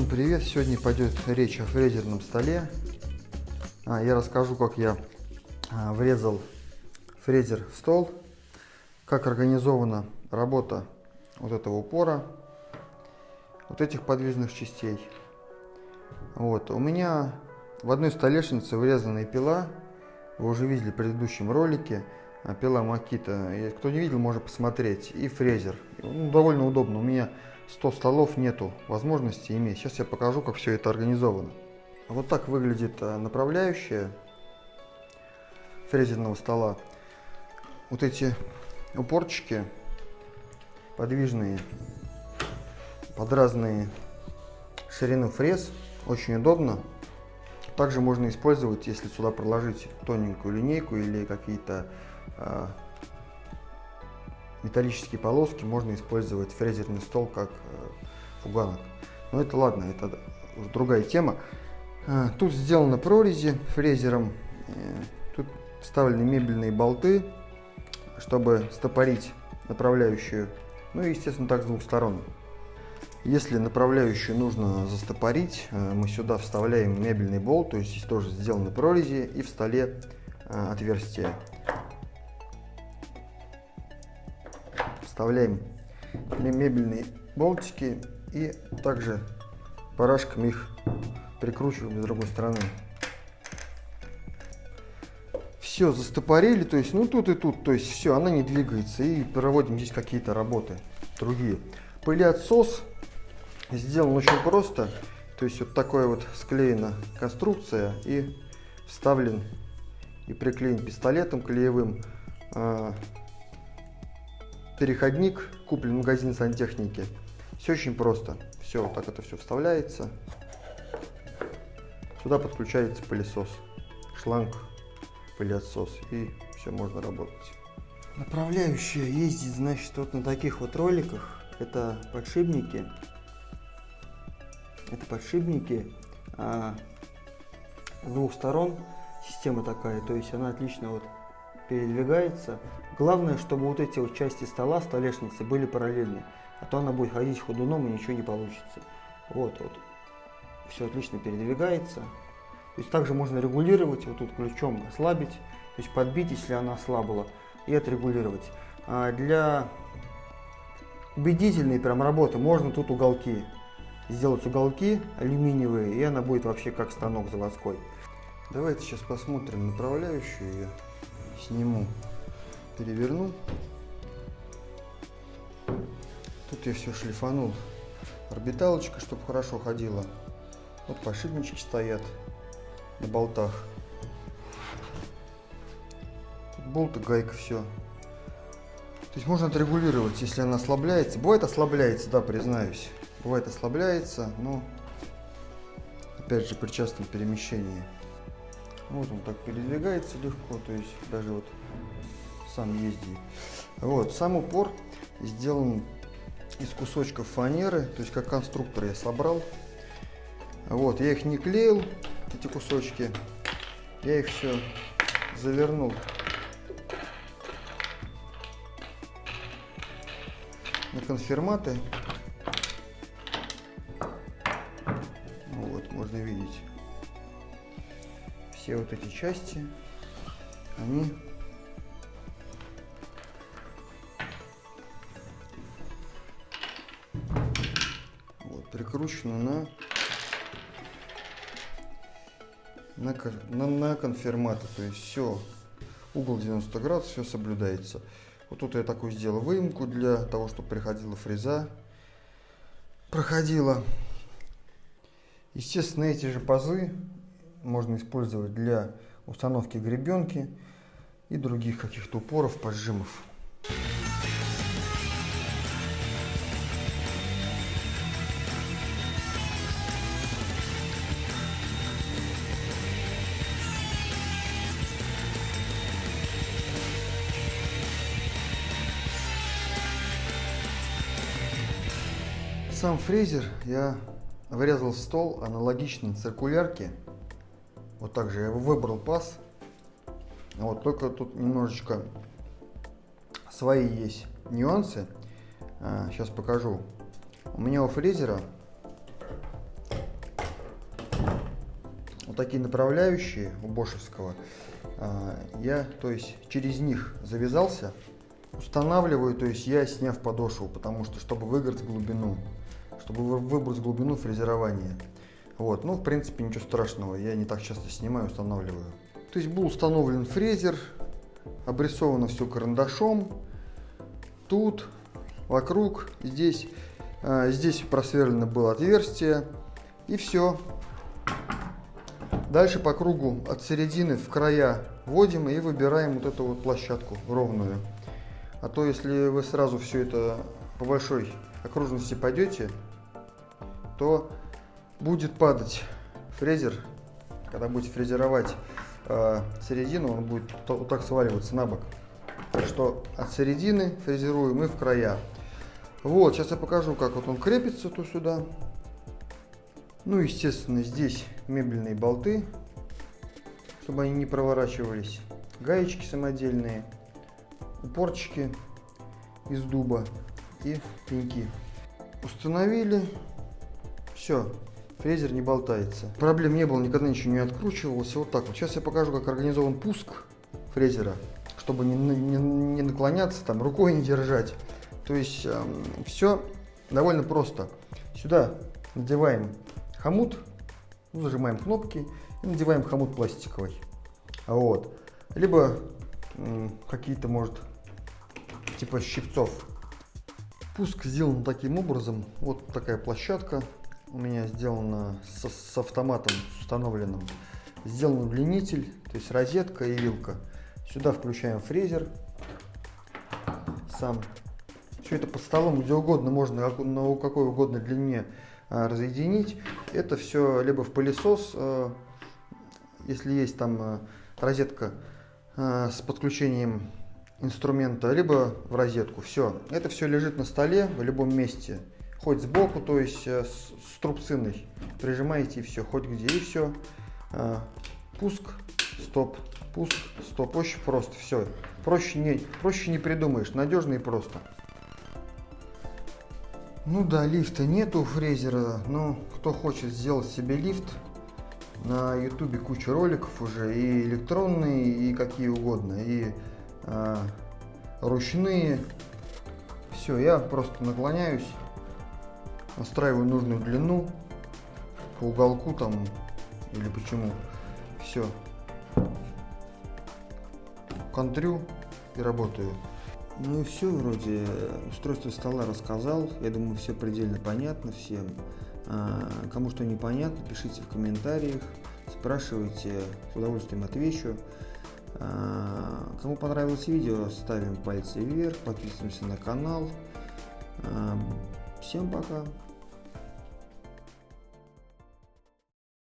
Всем привет! Сегодня пойдет речь о фрезерном столе. Я расскажу, как я врезал фрезер в стол, как организована работа вот этого упора, вот этих подвижных частей. У меня в одной столешнице врезанная пила. Вы уже видели в предыдущем ролике. Пила Makita. Кто не видел, может посмотреть. И фрезер. Довольно удобно. У меня 100 столов, нету возможности иметь. Сейчас я покажу, как все это организовано. Вот так выглядит направляющая фрезерного стола. Вот эти упорчики подвижные под разные ширины фрез. Очень удобно. Также можно использовать, если сюда проложить тоненькую линейку или какие-то металлические полоски, можно использовать фрезерный стол как фуганок. Но это ладно, это уже другая тема. Тут сделаны прорези фрезером. Тут вставлены мебельные болты, чтобы стопорить направляющую. Ну и, естественно, так с двух сторон. Если направляющую нужно застопорить, мы сюда вставляем мебельный болт, то есть здесь тоже сделаны прорези и в столе отверстие. Вставляем мебельные болтики и также барашком их прикручиваем с другой стороны. Все застопорили, то есть тут и тут, то есть все, она не двигается, и проводим здесь какие-то работы другие. Пылеотсос сделан очень просто, то есть вот такая вот склеена конструкция и вставлен и приклеен пистолетом клеевым переходник, куплен в магазине сантехники. Все очень просто. Все, вот так это все вставляется. Сюда подключается пылесос, шланг, пылеотсос, и все, можно работать. Направляющая ездит, значит, вот на таких вот роликах. Это подшипники. С двух сторон система такая, то есть она отлично вот передвигается. Главное, чтобы вот эти вот части стола, столешницы были параллельны, а то она будет ходить ходуном и ничего не получится. Вот. Все отлично передвигается. То есть также можно регулировать, вот тут ключом ослабить, то есть подбить, если она ослабла, и отрегулировать. Для убедительной прям работы можно тут уголки. Сделать уголки алюминиевые, и она будет вообще как станок заводской. Давайте сейчас посмотрим направляющую. Я сниму, переверну. Тут я все шлифанул. Орбиталочка, чтобы хорошо ходила. Вот подшипнички стоят на болтах. Тут болт и гайка, все. То есть можно отрегулировать, если она ослабляется. Бывает ослабляется, да, признаюсь. Бывает ослабляется, но опять же при частом перемещении. Вот он так передвигается легко, то есть даже вот сам ездит. Сам упор сделан из кусочков фанеры, то есть как конструктор я собрал. Я их не клеил, эти кусочки, я их все завернул на конфирматы. Можно видеть все вот эти части, они прикручены на конфирматы, то есть все, угол 90 градусов, все соблюдается. Вот тут я такую сделал выемку для того, чтобы приходила фреза, проходила. Естественно, эти же пазы можно использовать для установки гребенки и других каких-то упоров, поджимов. Сам фрезер я вырезал стол аналогично циркулярке. Вот так же я выбрал паз. Только тут немножечко свои есть нюансы. Сейчас покажу. У меня у фрезера вот такие направляющие у бошевского. Я, то есть, через них завязался, устанавливаю, то есть я сняв подошву, потому что, чтобы выиграть глубину, чтобы выбрать глубину фрезерования. Вот, ну, в принципе, ничего страшного, я не так часто снимаю, устанавливаю. То есть был установлен фрезер, обрисовано все карандашом, тут, вокруг, здесь просверлено было отверстие, и все. Дальше по кругу от середины в края вводим и выбираем вот эту вот площадку ровную. А то если вы сразу все это по большой окружности пойдете, то будет падать фрезер. Когда будете фрезеровать середину, он будет вот так сваливаться на бок. Так что от середины фрезеруем и в края. Вот, сейчас я покажу, как вот он крепится сюда. Ну, естественно, здесь мебельные болты, чтобы они не проворачивались. Гаечки самодельные, упорчики из дуба и пеньки. Установили. Все, фрезер не болтается. Проблем не было, никогда ничего не откручивалось. Вот так вот. Сейчас я покажу, как организован пуск фрезера, чтобы не наклоняться, там, рукой не держать. То есть все довольно просто. Сюда надеваем хомут, зажимаем кнопки и надеваем хомут пластиковый. Вот. Либо какие-то, может, типа щипцов. Пуск сделан таким образом. Вот такая площадка у меня сделана с автоматом установленным. Сделан удлинитель, то есть розетка и вилка. Сюда включаем фрезер сам. Все это под столом, где угодно, можно на какой угодно длине разъединить. Это все либо в пылесос, если есть там розетка с подключением инструмента, либо в розетку. Все, это все лежит на столе в любом месте, хоть сбоку, то есть с трубциной прижимаете и все, хоть где, и все. Пуск, стоп, пуск, стоп. Очень просто, все. Проще не придумаешь, надежно и просто. Ну да, лифта нету у фрезера, но кто хочет сделать себе лифт, на ютубе куча роликов уже, и электронные, и какие угодно, и ручные. Все, я просто наклоняюсь, настраиваю нужную длину по уголку там или почему. Все, контрю и работаю. Ну и все, вроде устройство стола рассказал. Я думаю, все предельно понятно всем. Кому что непонятно, пишите в комментариях, спрашивайте, с удовольствием отвечу. Кому понравилось видео, ставим пальцы вверх, подписываемся на канал. Всем пока!